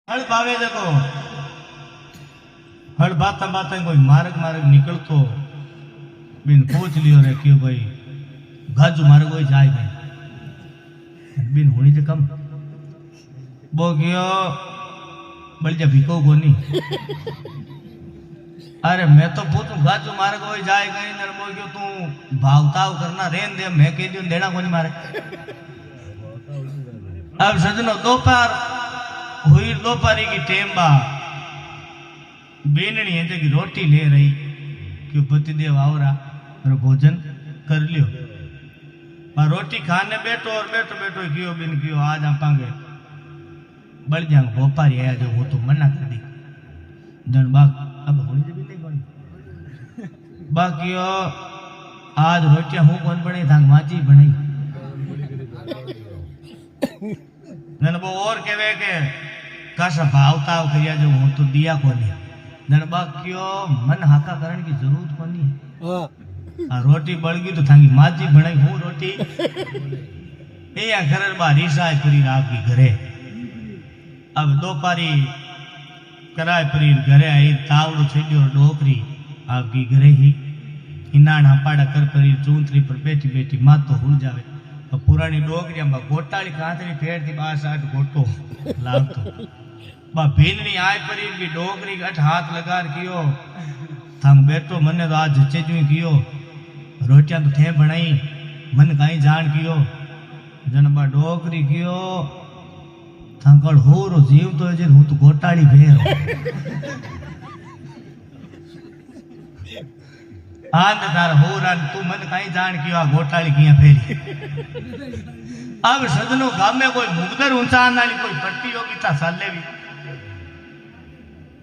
हल पावे देखो हल बाता बाता कोई मार्ग मार्ग निकलतो बिन पूछ लियो रे क्यों भाई गाजू मार्ग कोई जाए गए बिन होनी तो कम बो गयो बल जा भिको कोनी अरे मैं तो पूछूं गाजू मार्ग कोई जाए गए नर बो गयो तू भावताव करना रेन दे मैं कह दियो देना कोनी मारे अब सजनो दोपहर हुई दोपहरी की टेम बा बेननी है कि रोटी ले रही कि पतिदेव आवरा और भोजन कर लियो और रोटी खाने बैठो और बैठो बैठो क्यों बिन क्यों आज आपांगे बढ़ जाऊं भोपारी आया जो वो तो मना कर दी धन बाग अब होनी तो भी नहीं कोनी बाकी आज रोटियां हूं कौन बने था माची बनी नन वो और कहवे के काशा भावताव करिया जो हूं तो दिया कोनी नन बाकियो मन हाका करण की जरूरत कोनी हां रोटी बळ गई तो थांगी माजी बनाई हूं रोटी ए या घर बारी साय परी रात की घरे अब दोपारी कराय परी घरे आई तावड़ो छेडियो डोकरी आपकी घरे ही इनाण हपाड़ा कर परी चूंतरी पर बैठी बैठी मात तो हुल जावे पुरानी डोकरी में गोटाली कांतरी फेर थी बास आठ गोटो लावतो बा भीलनी आय परी भी डोकरी अठ हाथ लगा कियो थम बैठो मने तो आज जचे जुई कियो रोटियां तो थे बनाई मन काई जान कियो जन बा डोकरी कियो थंकल होरो जीव तो जे हूं तो गोटाली फेर आंद तार होरान तू मन काई जान कियो आ गोटाली किया फेरी अब सजनो गाम में कोई मुगदर ऊंचा नाली कोई पट्टी होगी ता साले भी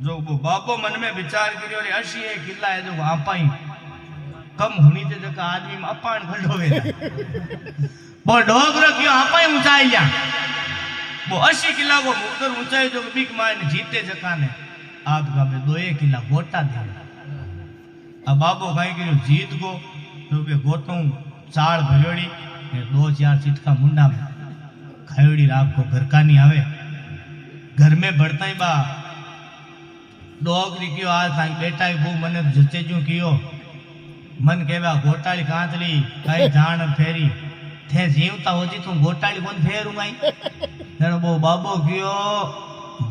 जो वो बापो मन में विचार करियो रे अशी है किला है जो आपाई कम होनी ते जका आदमी में अपान खड़ो वे वो डोगरो कियो आपाई ऊंचाई लिया वो 80 किला को मुगदर ऊंचाई जो बीक माने जीते जका ने आप का बे 2 किला गोटा दे अब बाबो कहीं करियो जीत को तो के गोटू चाल भरियोड़ी ने 2-4 चिटका मुंडा में खायोड़ी रात को घर का नहीं आवे घर में बढ़ता ही बा डोगरी कियो आज थाई बेटा ही बू मने जचे जू कियो मन केवा गोटाली कांतली कई जान फेरी थे जीवता होजी तू गोटाली कोन फेरू गई ने बो बाबो कियो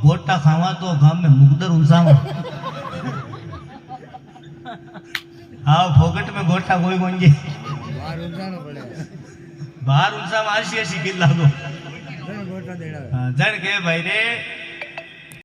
गोटा खावा तो गाम में मुगदर उनसावा हाँ फोकट में गोटा कोई कोन जे बाहर उनसा मारसी किला को जन के भाई रे